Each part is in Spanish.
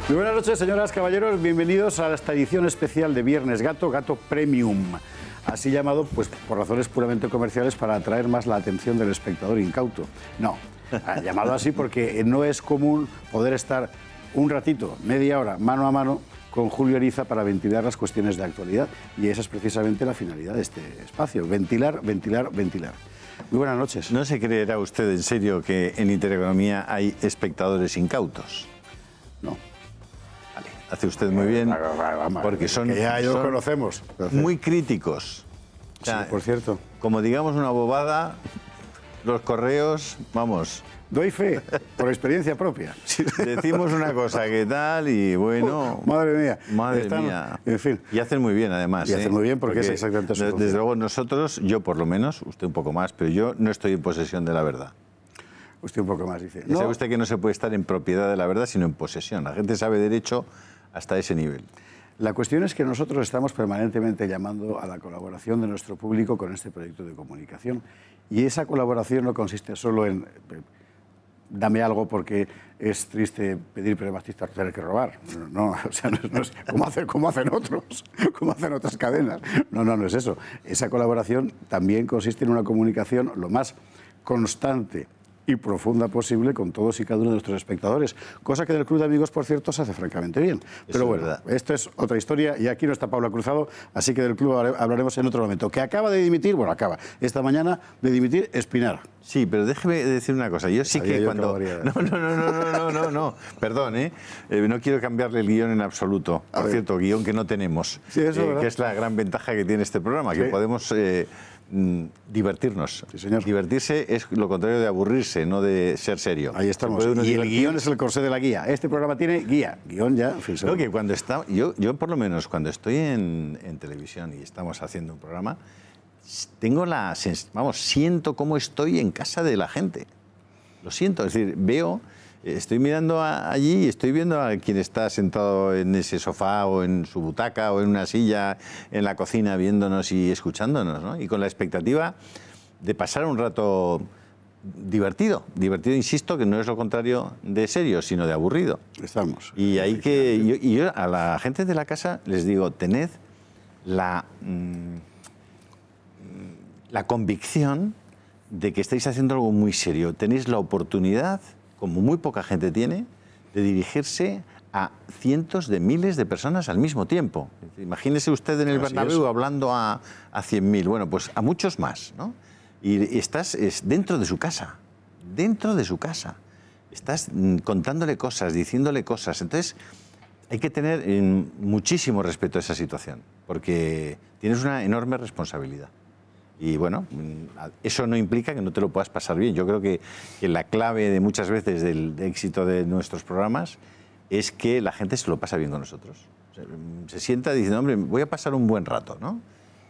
Muy buenas noches, señoras, caballeros. Bienvenidos a esta edición especial de Viernes Gato, Gato Premium. Así llamado, pues por razones puramente comerciales, para atraer más la atención del espectador incauto. No, llamado así porque no es común poder estar un ratito, media hora, mano a mano, con Julio Eriza para ventilar las cuestiones de actualidad. Y esa es precisamente la finalidad de este espacio, ventilar, ventilar, ventilar. Muy buenas noches. ¿No se creerá usted en serio que en Intereconomía hay espectadores incautos? No. Vale, hace usted muy bien, porque son, que ya son lo conocemos. muy críticos. O sea, sí, por cierto. Como digamos una bobada, los correos, vamos... Doy fe, por experiencia propia. Decimos una cosa que tal y bueno... Madre mía. Madre mía. En fin. Y hacen muy bien, además. Y hacen muy bien porque es exactamente su Desde luego nosotros, yo por lo menos, usted un poco más, pero yo no estoy en posesión de la verdad. Usted un poco más, dice. No. Sabe usted que no se puede estar en propiedad de la verdad, sino en posesión. La gente sabe derecho hasta ese nivel. La cuestión es que nosotros estamos permanentemente llamando a la colaboración de nuestro público con este proyecto de comunicación. Y esa colaboración no consiste solo en... dame algo porque es triste pedir, pero es más triste tener que robar. No, o sea, no es como hacen otros, como hacen otras cadenas. No es eso. Esa colaboración también consiste en una comunicación lo más constante y profunda posible con todos y cada uno de nuestros espectadores, cosa que del Club de Amigos, por cierto, se hace francamente bien. Pero bueno, esto es otra historia y aquí no está Paula Cruzado, así que del club hablaremos en otro momento. Que acaba de dimitir, bueno, acaba esta mañana de dimitir Espinar. Sí, pero déjeme decir una cosa. Yo sí que cuando... No, perdón, no quiero cambiarle el guión en absoluto. Por cierto, guión que no tenemos, sí, eso, que es la gran ventaja que tiene este programa, que podemos... divertirnos. Sí, señor. Divertirse es lo contrario de aburrirse, no de ser serio. Ahí estamos. Y el guión es el corsé de la guía. Este programa tiene guía. Guión ya. Creo que cuando está, yo por lo menos cuando estoy en televisión y estamos haciendo un programa, tengo siento cómo estoy en casa de la gente. Lo siento, es decir, estoy mirando allí y estoy viendo a quien está sentado en ese sofá o en su butaca o en una silla en la cocina viéndonos y escuchándonos, ¿no? Y con la expectativa de pasar un rato divertido. Divertido, insisto, que no es lo contrario de serio, sino de aburrido. Estamos. Y yo a la gente de la casa les digo, tened la convicción de que estáis haciendo algo muy serio. Tenéis la oportunidad, como muy poca gente tiene, de dirigirse a cientos de miles de personas al mismo tiempo. Imagínese usted en el Bernabéu hablando a 100.000, bueno, pues a muchos más, ¿no? Y estás dentro de su casa, Estás contándole cosas, diciéndole cosas. Entonces, hay que tener muchísimo respeto a esa situación, porque tienes una enorme responsabilidad. Y bueno, eso no implica que no te lo puedas pasar bien. Yo creo que la clave de muchas veces del éxito de nuestros programas es que la gente se lo pasa bien con nosotros. O sea, se sienta diciendo, hombre, voy a pasar un buen rato, ¿no?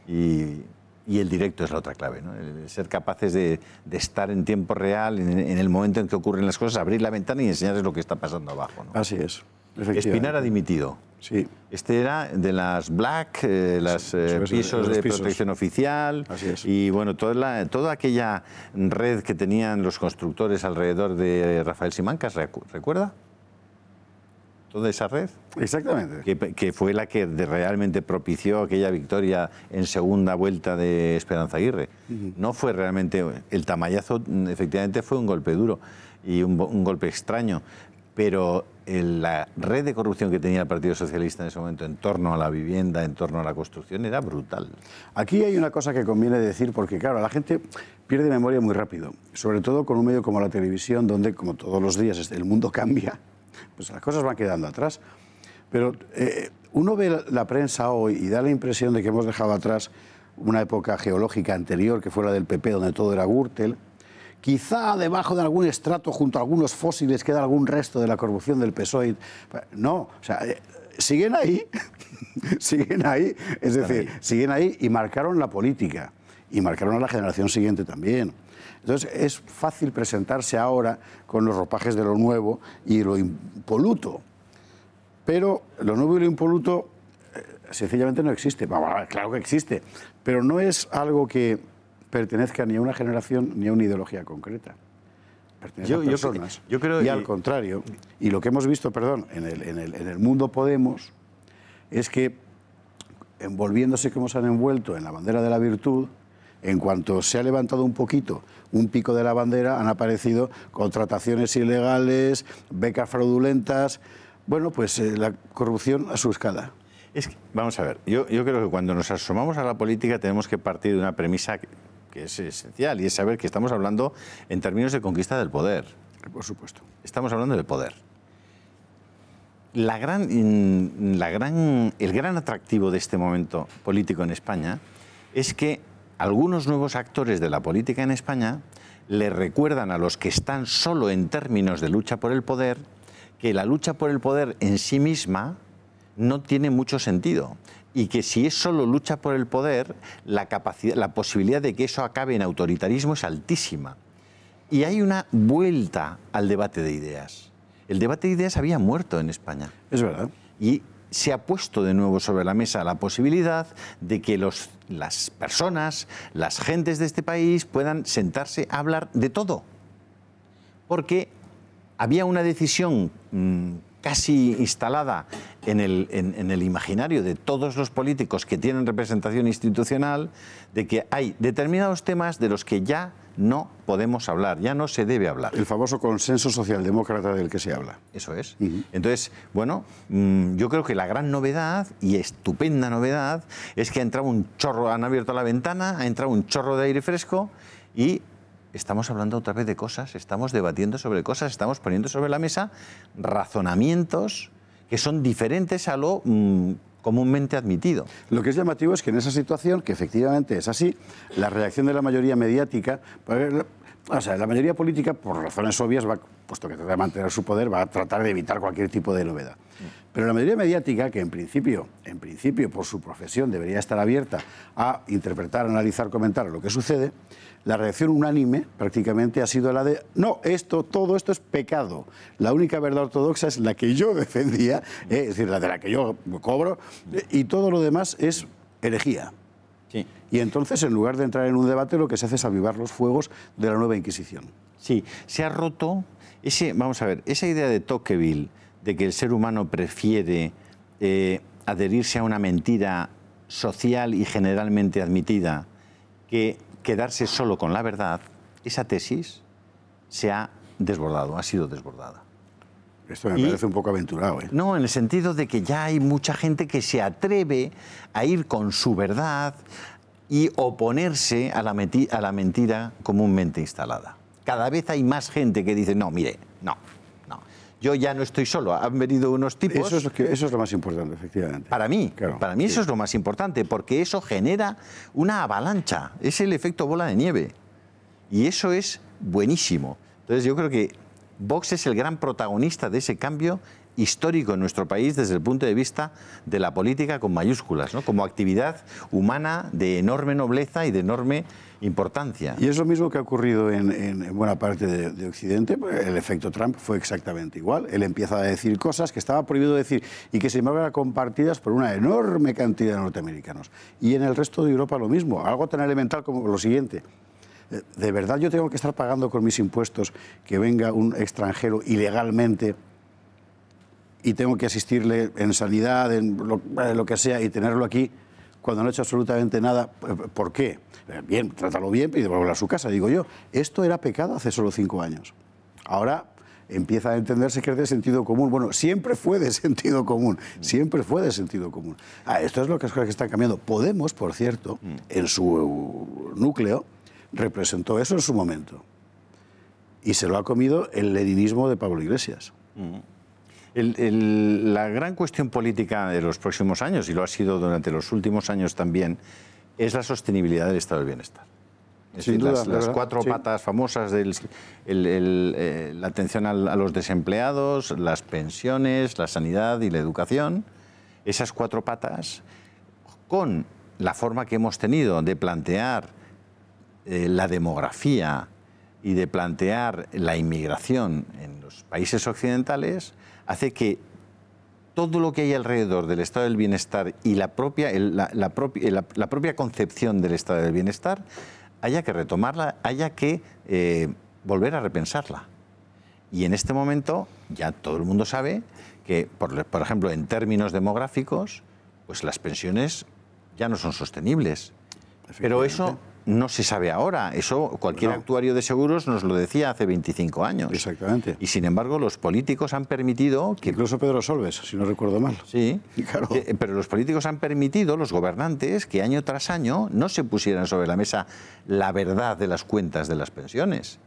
Y el directo es la otra clave, ¿no? El ser capaces de estar en tiempo real, en el momento en que ocurren las cosas, abrir la ventana y enseñarles lo que está pasando abajo, ¿no? Así es. Espinar ha dimitido. Sí. Este era de las Black, pisos de protección oficial. Así es. Y bueno, toda aquella red que tenían los constructores alrededor de Rafael Simancas, ¿recuerda? Toda esa red. Exactamente. Que fue la que realmente propició aquella victoria en segunda vuelta de Esperanza Aguirre. No fue realmente... El tamallazo, efectivamente, fue un golpe duro y un golpe extraño. Pero la red de corrupción que tenía el Partido Socialista en ese momento en torno a la vivienda, en torno a la construcción, era brutal. Aquí hay una cosa que conviene decir, porque claro, la gente pierde memoria muy rápido, sobre todo con un medio como la televisión, donde, como todos los días, el mundo cambia, pues las cosas van quedando atrás. Pero uno ve la prensa hoy y da la impresión de que hemos dejado atrás una época geológica anterior, que fue la del PP, donde todo era Gürtel. Quizá debajo de algún estrato, junto a algunos fósiles, queda algún resto de la corrupción del PSOE. No, o sea, siguen ahí, es decir, siguen ahí y marcaron la política, y marcaron a la generación siguiente también. Entonces, es fácil presentarse ahora con los ropajes de lo nuevo y lo impoluto. Pero lo nuevo y lo impoluto sencillamente no existe. Claro que existe, pero no es algo que pertenezca ni a una generación ni a una ideología concreta. pertenece a personas. Yo creo y al contrario, y lo que hemos visto, perdón, en el mundo Podemos, es que envolviéndose como se han envuelto en la bandera de la virtud, en cuanto se ha levantado un poquito un pico de la bandera, han aparecido contrataciones ilegales, becas fraudulentas, bueno, pues la corrupción a su escala. Es que, vamos a ver, yo creo que cuando nos asomamos a la política tenemos que partir de una premisa que es esencial, y es saber que estamos hablando en términos de conquista del poder. Por supuesto. Estamos hablando del poder. El gran atractivo de este momento político en España es que algunos nuevos actores de la política en España le recuerdan a los que están solo en términos de lucha por el poder que la lucha por el poder en sí misma no tiene mucho sentido y que si es solo lucha por el poder, la posibilidad de que eso acabe en autoritarismo es altísima. Y hay una vuelta al debate de ideas. El debate de ideas había muerto en España. Es verdad. Y se ha puesto de nuevo sobre la mesa la posibilidad de que las personas, las gentes de este país puedan sentarse a hablar de todo. Porque había una decisión casi instalada en el imaginario de todos los políticos que tienen representación institucional de que hay determinados temas de los que ya no podemos hablar, ya no se debe hablar. El famoso consenso socialdemócrata del que se habla. Eso es. Entonces, bueno, yo creo que la gran novedad, y estupenda novedad, es que ha entrado un chorro, han abierto la ventana, ha entrado un chorro de aire fresco y estamos hablando otra vez de cosas, estamos debatiendo sobre cosas, estamos poniendo sobre la mesa razonamientos que son diferentes a lo comúnmente admitido. Lo que es llamativo es que en esa situación, que efectivamente es así, la reacción de la mayoría mediática, o sea, la mayoría política, por razones obvias, puesto que trata de mantener su poder, va a tratar de evitar cualquier tipo de novedad. Pero la mayoría mediática, que en principio, por su profesión, debería estar abierta a interpretar, analizar, comentar lo que sucede, la reacción unánime prácticamente ha sido la de no, todo esto es pecado. La única verdad ortodoxa es la que yo defendía, es decir, la de la que yo cobro, y todo lo demás es herejía. Sí. Y entonces, en lugar de entrar en un debate, lo que se hace es avivar los fuegos de la nueva Inquisición. Sí, se ha roto vamos a ver, esa idea de Tocqueville de que el ser humano prefiere adherirse a una mentira social y generalmente admitida que quedarse solo con la verdad, esa tesis se ha desbordado, ha sido desbordada. Esto me parece un poco aventurado, ¿eh? No, en el sentido de que ya hay mucha gente que se atreve a ir con su verdad y oponerse a la mentira comúnmente instalada. Cada vez hay más gente que dice, no, mire, no, yo ya no estoy solo, han venido unos tipos... Eso es lo más importante, efectivamente. Para mí, claro, sí. Eso es lo más importante, porque eso genera una avalancha, es el efecto bola de nieve. Y eso es buenísimo. Entonces yo creo que Vox es el gran protagonista de ese cambio histórico en nuestro país desde el punto de vista de la política con mayúsculas, ¿no? Como actividad humana de enorme nobleza y de enorme importancia. Y es lo mismo que ha ocurrido en buena parte de Occidente. El efecto Trump fue exactamente igual. Él empieza a decir cosas que estaba prohibido decir y que sin embargo eran compartidas por una enorme cantidad de norteamericanos. Y en el resto de Europa lo mismo. Algo tan elemental como lo siguiente. ¿De verdad yo tengo que estar pagando con mis impuestos que venga un extranjero ilegalmente y tengo que asistirle en sanidad, en lo que sea, y tenerlo aquí cuando no ha hecho absolutamente nada? ¿Por qué? Bien, trátalo bien y devuélvelo a su casa, digo yo. Esto era pecado hace solo 5 años. Ahora empieza a entenderse que es de sentido común. Bueno, siempre fue de sentido común, siempre fue de sentido común. Esto es lo que está cambiando. Podemos, por cierto, en su núcleo, representó eso en su momento. Y se lo ha comido el leninismo de Pablo Iglesias. La gran cuestión política de los próximos años, y lo ha sido durante los últimos años también, es la sostenibilidad del estado del bienestar. Es decir, las 4 patas famosas la atención a los desempleados, las pensiones, la sanidad y la educación, esas 4 patas, con la forma que hemos tenido de plantear la demografía y de plantear la inmigración en los países occidentales, hace que todo lo que hay alrededor del estado del bienestar y la propia concepción del estado del bienestar haya que retomarla, haya que volver a repensarla. Y en este momento ya todo el mundo sabe que, por ejemplo, en términos demográficos, pues las pensiones ya no son sostenibles. Pero eso no se sabe ahora. Eso cualquier actuario de seguros nos lo decía hace 25 años. Exactamente. Y sin embargo, los políticos han permitido que... Incluso Pedro Solbes, si no recuerdo mal. Sí, claro. Pero los políticos han permitido, los gobernantes, que año tras año no se pusieran sobre la mesa la verdad de las cuentas de las pensiones.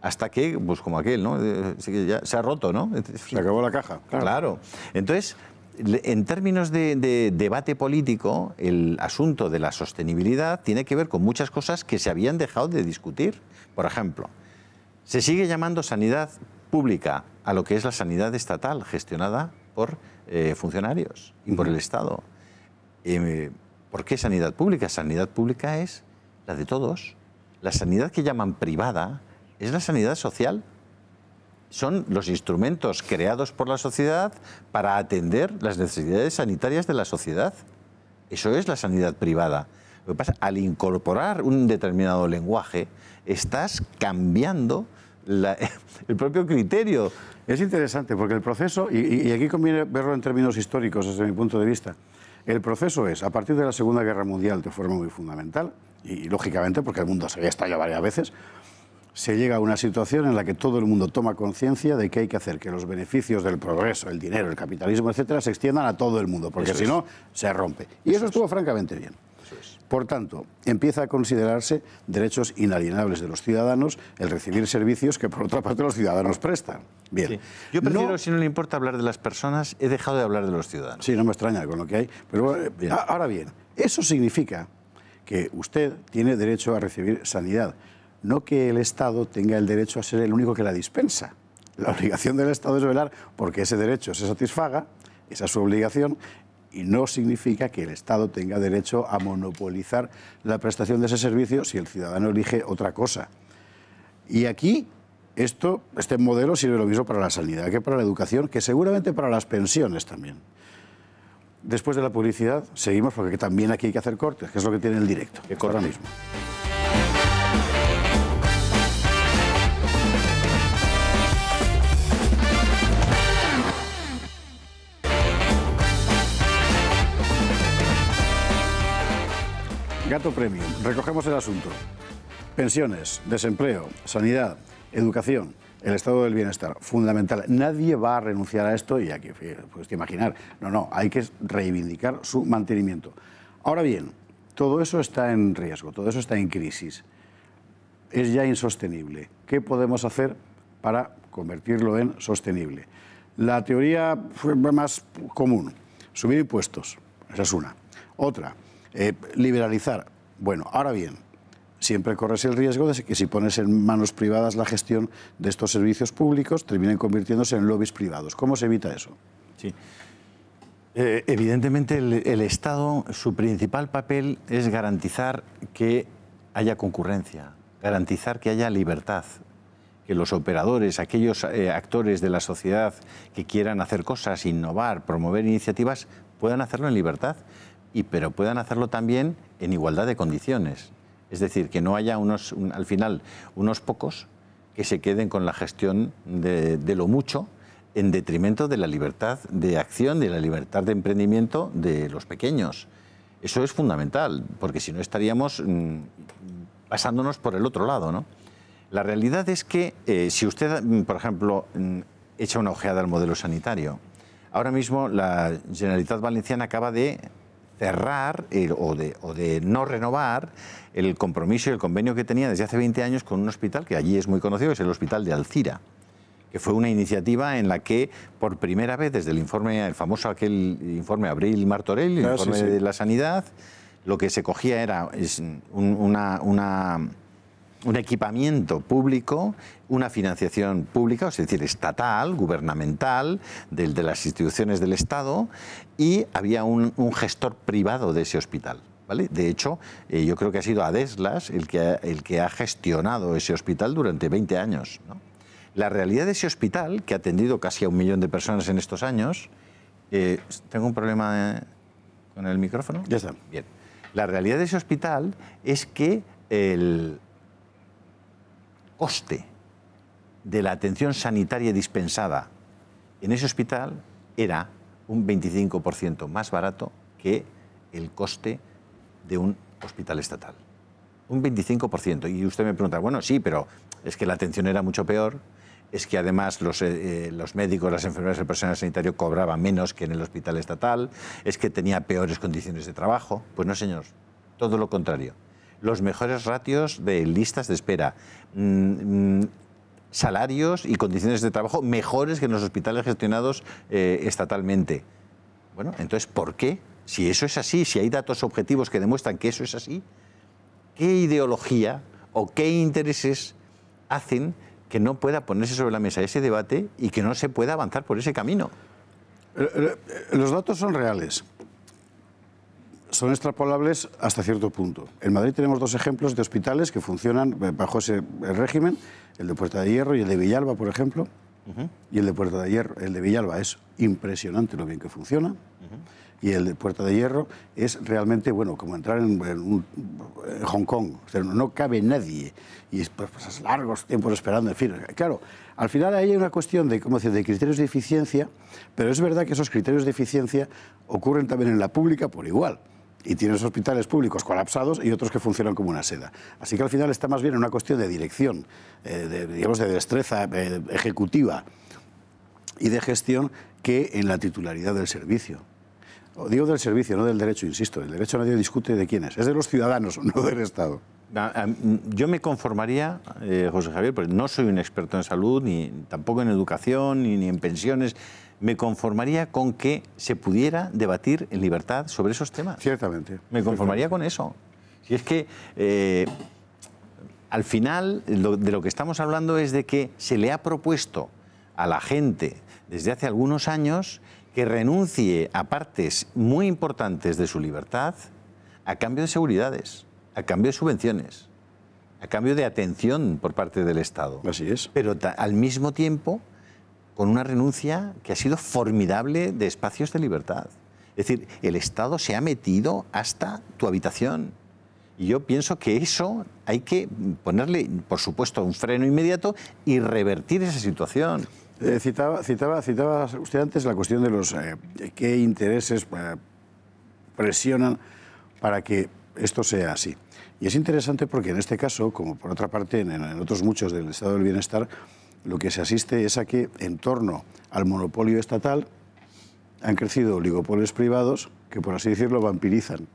Hasta que, pues como aquel, ¿no? Ya se ha roto, ¿no? Se acabó la caja. Claro. Entonces, en términos de debate político, el asunto de la sostenibilidad tiene que ver con muchas cosas que se habían dejado de discutir. Por ejemplo, se sigue llamando sanidad pública a lo que es la sanidad estatal, gestionada por funcionarios y por el Estado. ¿Por qué sanidad pública? Sanidad pública es la de todos. La sanidad que llaman privada es la sanidad social. Son los instrumentos creados por la sociedad para atender las necesidades sanitarias de la sociedad. Eso es la sanidad privada. Lo que pasa, al incorporar un determinado lenguaje, estás cambiando el propio criterio. Es interesante porque el proceso, y aquí conviene verlo en términos históricos desde mi punto de vista, el proceso es, a partir de la Segunda Guerra Mundial de forma muy fundamental, y lógicamente porque el mundo se había estallado varias veces, se llega a una situación en la que todo el mundo toma conciencia de que hay que hacer que los beneficios del progreso, el dinero, el capitalismo, etcétera, se extiendan a todo el mundo, porque si no, se rompe. Y eso estuvo francamente bien. Por tanto, empieza a considerarse derechos inalienables de los ciudadanos el recibir servicios que, por otra parte, los ciudadanos prestan. Bien. Sí. Yo prefiero, si no le importa hablar de las personas, he dejado de hablar de los ciudadanos. Sí, no me extraña con lo que hay. Pero ahora bien, eso significa que usted tiene derecho a recibir sanidad, no que el Estado tenga el derecho a ser el único que la dispensa. La obligación del Estado es velar porque ese derecho se satisfaga, esa es su obligación, y no significa que el Estado tenga derecho a monopolizar la prestación de ese servicio si el ciudadano elige otra cosa. Y aquí este modelo sirve lo mismo para la sanidad que para la educación, que seguramente para las pensiones también. Después de la publicidad seguimos porque también aquí hay que hacer cortes, que es lo que tiene el directo. ¿Qué corte? Ahora mismo. Gato Premium. Recogemos el asunto. Pensiones, desempleo, sanidad, educación, el estado del bienestar, fundamental. Nadie va a renunciar a esto y aquí, puedes imaginar, no, hay que reivindicar su mantenimiento. Ahora bien, todo eso está en riesgo, todo eso está en crisis. Es ya insostenible. ¿Qué podemos hacer para convertirlo en sostenible? La teoría más común, subir impuestos, esa es una. Otra, liberalizar. Bueno, ahora bien, siempre corres el riesgo de que si pones en manos privadas la gestión de estos servicios públicos, terminen convirtiéndose en lobbies privados. ¿Cómo se evita eso? Sí. Evidentemente el Estado, su principal papel es garantizar que haya concurrencia, garantizar que haya libertad, que los operadores, aquellos actores de la sociedad que quieran hacer cosas, innovar, promover iniciativas, puedan hacerlo en libertad, pero puedan hacerlo también en igualdad de condiciones. Es decir, que no haya al final unos pocos que se queden con la gestión de lo mucho en detrimento de la libertad de acción, de la libertad de emprendimiento de los pequeños. Eso es fundamental, porque si no estaríamos pasándonos por el otro lado, ¿no? La realidad es que si usted, por ejemplo, echa una ojeada al modelo sanitario, ahora mismo la Generalitat Valenciana acaba de cerrar o de no renovar el compromiso y el convenio que tenía desde hace 20 años con un hospital que allí es muy conocido, que es el Hospital de Alcira, que fue una iniciativa en la que por primera vez desde el famoso aquel informe Abril-Martorell, el informe de la sanidad, lo que se cogía era un equipamiento público, una financiación pública, es decir, estatal, gubernamental, de las instituciones del Estado, y había un gestor privado de ese hospital, ¿vale? De hecho, yo creo que ha sido Adeslas el que ha gestionado ese hospital durante 20 años, ¿no? La realidad de ese hospital, que ha atendido casi a 1 millón de personas en estos años... ¿Tengo un problema con el micrófono? Ya está. Bien. La realidad de ese hospital es que el coste de la atención sanitaria dispensada en ese hospital era un 25% más barato que el coste de un hospital estatal. Un 25%. Y usted me pregunta, bueno, sí, pero es que la atención era mucho peor, es que además los médicos, las enfermeras, el personal sanitario cobraban menos que en el hospital estatal, es que tenía peores condiciones de trabajo. Pues no, señor, todo lo contrario. Los mejores ratios de listas de espera, salarios y condiciones de trabajo mejores que en los hospitales gestionados estatalmente. Bueno, entonces, ¿por qué? Si eso es así, si hay datos objetivos que demuestran que eso es así, ¿qué ideología o qué intereses hacen que no pueda ponerse sobre la mesa ese debate y que no se pueda avanzar por ese camino? Los datos son reales. Son extrapolables hasta cierto punto. En Madrid tenemos dos ejemplos de hospitales que funcionan bajo ese régimen, el de Puerta de Hierro y el de Villalba, por ejemplo. Y el de Puerta de Hierro, el de Villalba es impresionante lo bien que funciona. Y el de Puerta de Hierro es realmente, bueno, como entrar en Hong Kong. O sea, no cabe nadie. Y pues, largos tiempos esperando, en fin. Claro, al final ahí hay una cuestión de, ¿cómo decir?, de criterios de eficiencia, pero es verdad que esos criterios de eficiencia ocurren también en la pública por igual. Y tienes hospitales públicos colapsados y otros que funcionan como una seda. Así que al final está más bien en una cuestión de dirección, digamos de destreza ejecutiva y de gestión que en la titularidad del servicio. Digo del servicio, no del derecho, insisto. El derecho nadie discute de quién es de los ciudadanos, no del Estado. Yo me conformaría, José Javier, porque no soy un experto en salud, ni tampoco en educación, ni en pensiones. Me conformaría con que se pudiera debatir en libertad sobre esos temas. Ciertamente. Me conformaría con eso. Si es que al final de lo que estamos hablando es de que se le ha propuesto a la gente desde hace algunos años que renuncie a partes muy importantes de su libertad a cambio de seguridades, a cambio de subvenciones, a cambio de atención por parte del Estado. Así es. Pero al mismo tiempo con una renuncia que ha sido formidable de espacios de libertad. Es decir, el Estado se ha metido hasta tu habitación. Y yo pienso que eso hay que ponerle, por supuesto, un freno inmediato y revertir esa situación. Citaba usted antes la cuestión de los qué intereses presionan para que esto sea así. Y es interesante porque en este caso, como por otra parte en otros muchos del estado del bienestar, lo que se asiste es a que en torno al monopolio estatal han crecido oligopolios privados que, por así decirlo, vampirizan.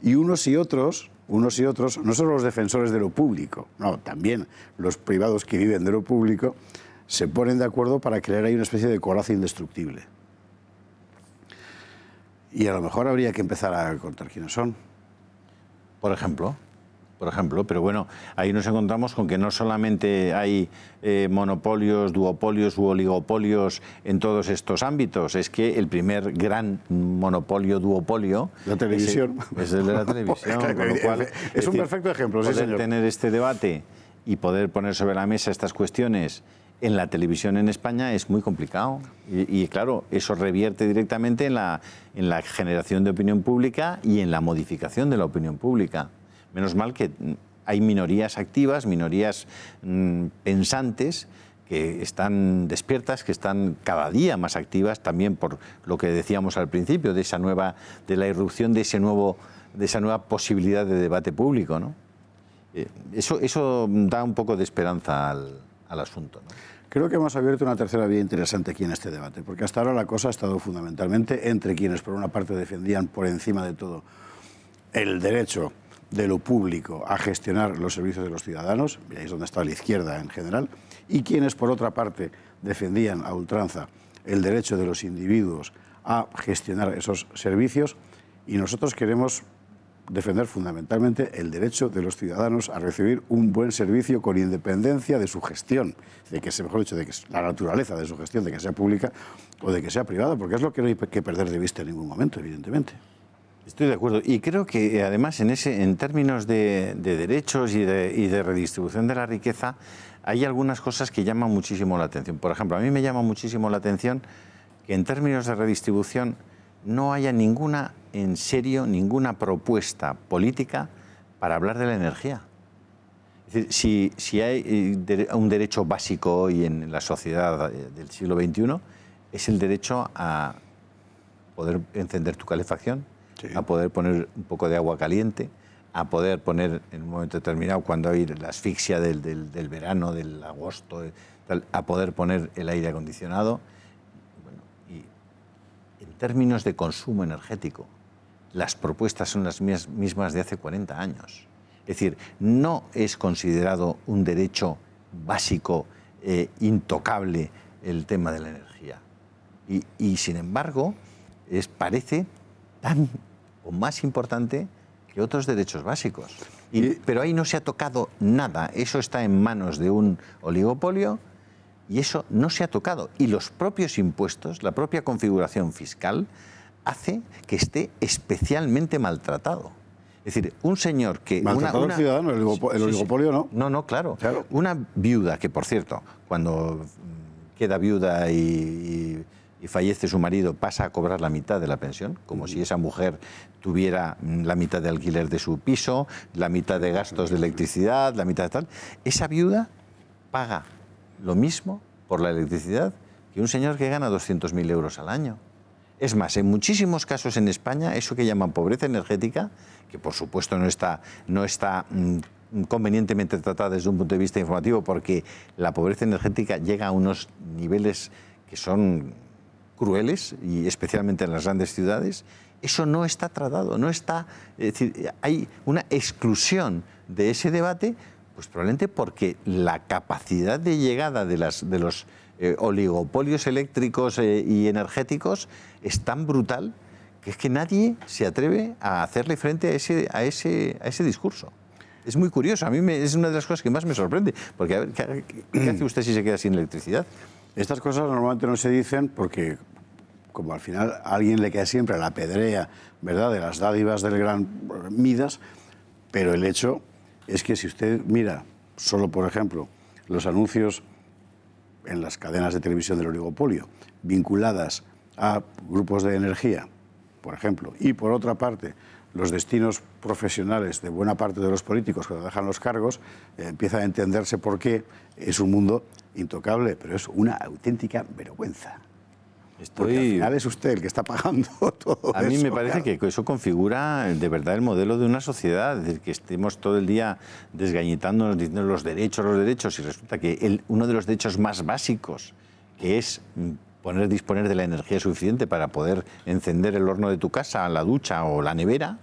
Y unos y otros, no solo los defensores de lo público, no, también los privados que viven de lo público, se ponen de acuerdo para crear ahí una especie de coraza indestructible. Y a lo mejor habría que empezar a contar quiénes son. Por ejemplo, pero bueno, ahí nos encontramos con que no solamente hay monopolios, duopolios u oligopolios en todos estos ámbitos, es que el primer gran monopolio, duopolio... La televisión. Es el de la televisión, con lo cual... Es un perfecto ejemplo, sí, señor. Tener este debate y poder poner sobre la mesa estas cuestiones en la televisión en España es muy complicado. Y claro, eso revierte directamente en la generación de opinión pública y en la modificación de la opinión pública. Menos mal que hay minorías activas, minorías pensantes, que están despiertas, que están cada día más activas, también por lo que decíamos al principio, de la irrupción de esa nueva posibilidad de debate público, ¿no? Eso da un poco de esperanza al asunto, ¿no? Creo que hemos abierto una tercera vía interesante aquí en este debate, porque hasta ahora la cosa ha estado fundamentalmente entre quienes por una parte defendían por encima de todo el derecho de lo público a gestionar los servicios de los ciudadanos, y ahí es donde está la izquierda en general, y quienes por otra parte defendían a ultranza el derecho de los individuos a gestionar esos servicios, y nosotros queremos defender fundamentalmente el derecho de los ciudadanos a recibir un buen servicio con independencia de su gestión, de que sea, mejor dicho, de que la naturaleza de su gestión, de que sea pública o de que sea privada, porque es lo que no hay que perder de vista en ningún momento, evidentemente. Estoy de acuerdo. Y creo que además en términos de derechos y de redistribución de la riqueza hay algunas cosas que llaman muchísimo la atención. Por ejemplo, a mí me llama muchísimo la atención que en términos de redistribución no haya ninguna propuesta política para hablar de la energía. Es Es decir, si hay un derecho básico hoy en la sociedad del siglo XXI, es el derecho a poder encender tu calefacción, sí, a poder poner un poco de agua caliente, a poder poner en un momento determinado, cuando hay la asfixia del verano, del agosto, a poder poner el aire acondicionado. Bueno, y en términos de consumo energético, las propuestas son las mismas de hace 40 años. Es decir, no es considerado un derecho básico, intocable, el tema de la energía. Y sin embargo, parece tan o más importante que otros derechos básicos. Pero ahí no se ha tocado nada. Eso está en manos de un oligopolio y eso no se ha tocado. Y los propios impuestos, la propia configuración fiscal, hace que esté especialmente maltratado. Es decir, un señor que... Maltratado el ciudadano, el oligopolio sí. no. No, claro. Una viuda que, por cierto, cuando queda viuda y fallece su marido, pasa a cobrar la mitad de la pensión, como si esa mujer tuviera la mitad de alquiler de su piso, la mitad de gastos de electricidad, la mitad de tal. Esa viuda paga lo mismo por la electricidad que un señor que gana 200.000 euros al año. Es más, en muchísimos casos en España, eso que llaman pobreza energética, que por supuesto no está convenientemente tratada desde un punto de vista informativo, porque la pobreza energética llega a unos niveles que son crueles, y especialmente en las grandes ciudades, eso no está tratado, no está, es decir, hay una exclusión de ese debate, pues probablemente porque la capacidad de llegada de los oligopolios eléctricos y energéticos es tan brutal que es que nadie se atreve a hacerle frente a ese discurso. Es muy curioso, a mí es una de las cosas que más me sorprende, porque a ver, ¿qué hace usted si se queda sin electricidad? Estas cosas normalmente no se dicen porque, como al final a alguien le queda siempre la pedrea, ¿verdad?, de las dádivas del gran Midas, pero el hecho es que si usted mira solo, por ejemplo, los anuncios en las cadenas de televisión del oligopolio vinculadas a grupos de energía, por ejemplo, y por otra parte los destinos profesionales de buena parte de los políticos cuando dejan los cargos, empieza a entenderse por qué es un mundo intocable, pero es una auténtica vergüenza. Porque al final es usted el que está pagando todo eso. A mí me parece que eso configura de verdad el modelo de una sociedad, es decir, que estemos todo el día desgañitándonos, diciendo los derechos, y resulta que uno de los derechos más básicos, que es disponer de la energía suficiente para poder encender el horno de tu casa, la ducha o la nevera,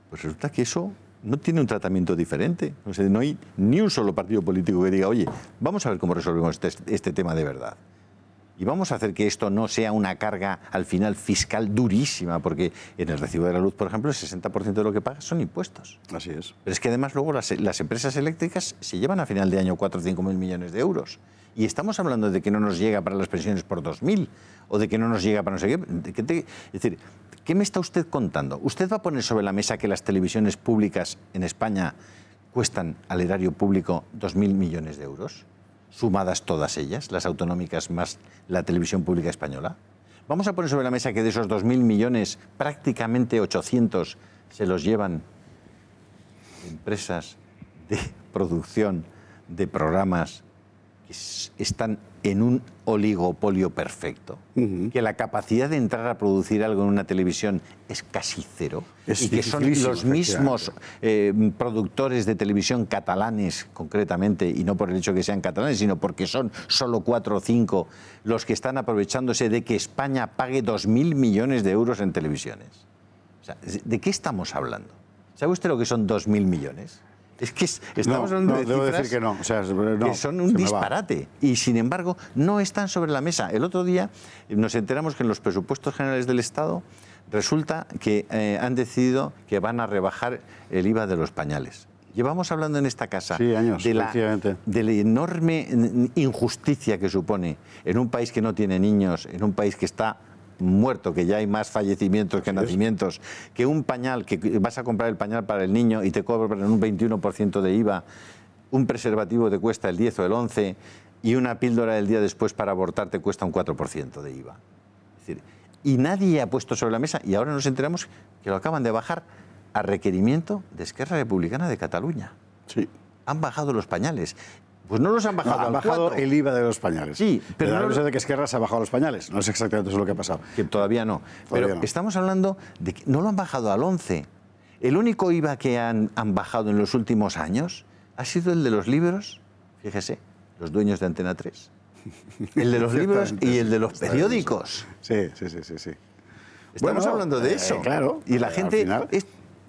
pues resulta que eso no tiene un tratamiento diferente. O sea, no hay ni un solo partido político que diga, oye, vamos a ver cómo resolvemos este tema de verdad. Y vamos a hacer que esto no sea una carga, al final, fiscal durísima, porque en el recibo de la luz, por ejemplo, el 60% de lo que pagas son impuestos. Así es. Pero es que además luego las empresas eléctricas se llevan a final de año 4 o 5 mil millones de euros. Y estamos hablando de que no nos llega para las pensiones por 2.000, o de que no nos llega para no sé qué. Es decir, ¿qué me está usted contando? ¿Usted va a poner sobre la mesa que las televisiones públicas en España cuestan al erario público 2.000 millones de euros? Sumadas todas ellas, las autonómicas más la televisión pública española. Vamos a poner sobre la mesa que de esos 2.000 millones, prácticamente 800 se los llevan empresas de producción de programas que están en un oligopolio perfecto, que la capacidad de entrar a producir algo en una televisión es casi cero, y que son los mismos productores de televisión catalanes, concretamente, y no por el hecho de que sean catalanes, sino porque son solo 4 o 5 los que están aprovechándose de que España pague 2.000 millones de euros en televisiones. O sea, ¿de qué estamos hablando? ¿Sabe usted lo que son 2.000 millones? Es que estamos hablando de debo cifras decir que no. O sea, que son un disparate y, sin embargo, no están sobre la mesa. El otro día nos enteramos que en los presupuestos generales del Estado resulta que han decidido que van a rebajar el IVA de los pañales. Llevamos hablando en esta casa años, de la enorme injusticia que supone en un país que no tiene niños, en un país que está muerto, que ya hay más fallecimientos que nacimientos, que un pañal, que vas a comprar el pañal para el niño y te cobran un 21% de IVA, un preservativo te cuesta el 10 o el 11 y una píldora del día después para abortar te cuesta un 4% de IVA. Es decir, y nadie ha puesto sobre la mesa, y ahora nos enteramos que lo acaban de bajar a requerimiento de Esquerra Republicana de Cataluña. Sí. han bajado los pañales. Pues no los han bajado. Han bajado el IVA de los pañales. Sí, pero no la cosa de que Esquerra se ha bajado los pañales. No es exactamente eso lo que ha pasado. Que todavía no. Pero estamos hablando de que no lo han bajado al 11. El único IVA que han bajado en los últimos años ha sido el de los libros, fíjese, los dueños de Antena 3. El de los libros y el de los periódicos. Sí. Estamos hablando de eso. Claro. Y la gente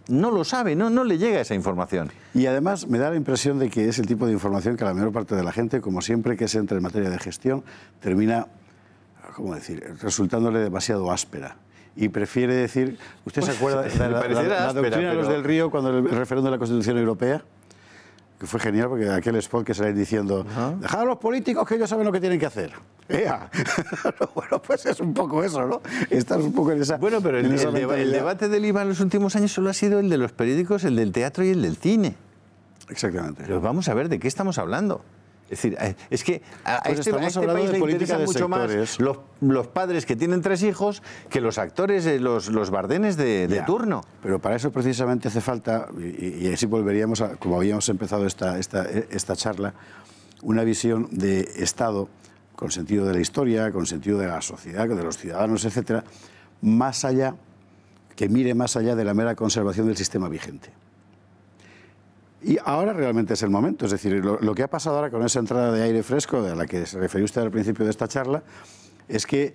no lo sabe, no le llega esa información. Y además me da la impresión de que es el tipo de información que a la mayor parte de la gente, como siempre que se entra en materia de gestión, termina, ¿cómo decir?, resultándole demasiado áspera. Y prefiere decir, ¿usted se acuerda de la doctrina de los del Río cuando el referéndum de la Constitución Europea? Que fue genial porque aquel spot que salía diciendo, dejad a los políticos que ellos saben lo que tienen que hacer. Bueno, pues es un poco eso, ¿no? Estás un poco en esa... Bueno, pero el debate del IVA en los últimos años solo ha sido el de los periódicos, el del teatro y el del cine. Exactamente. Pero vamos a ver de qué estamos hablando. Es decir, es que a pues este país le interesan mucho más los padres que tienen 3 hijos que los actores, los bardenes de turno. Pero para eso precisamente hace falta, y así volveríamos a, como habíamos empezado esta charla, una visión de Estado con sentido de la historia, con sentido de la sociedad, de los ciudadanos, etcétera, más allá, que mire más allá de la mera conservación del sistema vigente. Y ahora realmente es el momento, es decir, lo que ha pasado ahora con esa entrada de aire fresco a la que se refirió usted al principio de esta charla, es que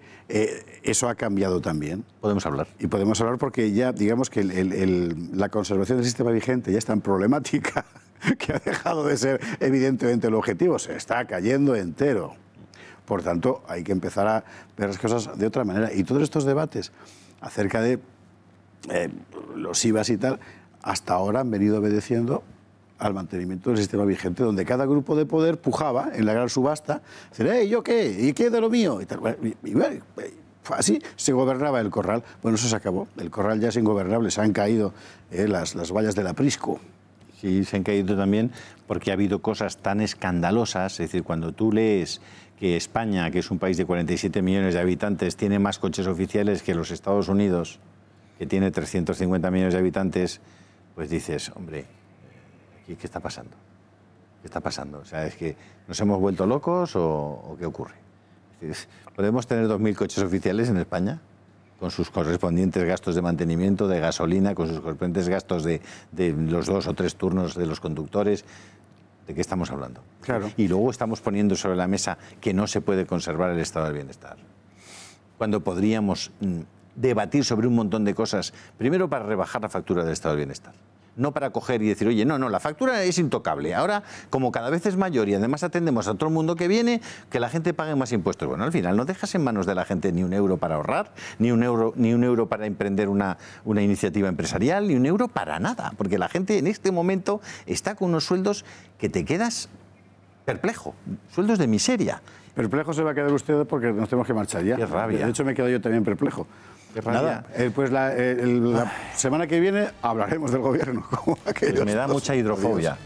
eso ha cambiado también. Podemos hablar. Y podemos hablar porque ya, digamos que la conservación del sistema vigente ya es tan problemática que ha dejado de ser evidentemente el objetivo, se está cayendo entero. Por tanto, hay que empezar a ver las cosas de otra manera. Y todos estos debates acerca de los IVAs y tal, hasta ahora han venido obedeciendo al mantenimiento del sistema vigente, donde cada grupo de poder pujaba en la gran subasta, decir, ¿yo qué? ¿Y qué de lo mío? Y tal. Y así se gobernaba el corral. Bueno, eso se acabó. El corral ya es ingobernable, se han caído las vallas del aprisco. Sí, se han caído también porque ha habido cosas tan escandalosas, es decir, cuando tú lees que España, que es un país de 47 millones de habitantes, tiene más coches oficiales que los Estados Unidos, que tiene 350 millones de habitantes, pues dices, hombre, ¿qué está pasando? ¿Qué está pasando? O sea, ¿es que nos hemos vuelto locos o qué ocurre? Es decir, ¿podemos tener 2.000 coches oficiales en España? Con sus correspondientes gastos de mantenimiento, de gasolina, con sus correspondientes gastos de los 2 o 3 turnos de los conductores. ¿De qué estamos hablando? Claro. Y luego estamos poniendo sobre la mesa que no se puede conservar el estado del bienestar. Cuando podríamos debatir sobre un montón de cosas, primero para rebajar la factura del estado del bienestar. No para coger y decir, oye, no, la factura es intocable. Ahora, como cada vez es mayor y además atendemos a todo el mundo que viene, que la gente pague más impuestos. Bueno, al final no dejas en manos de la gente ni un euro para ahorrar, ni un euro para emprender una iniciativa empresarial, ni un euro para nada. Porque la gente en este momento está con unos sueldos que te quedas perplejo, sueldos de miseria. Perplejo se va a quedar usted porque nos tenemos que marchar ya. Qué rabia. De hecho, me quedo yo también perplejo. Nada, pues la semana que viene hablaremos del gobierno. Como pues me da mucha hidrofobia.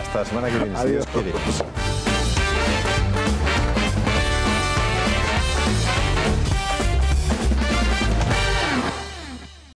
Hasta la semana que viene, si Dios quiere.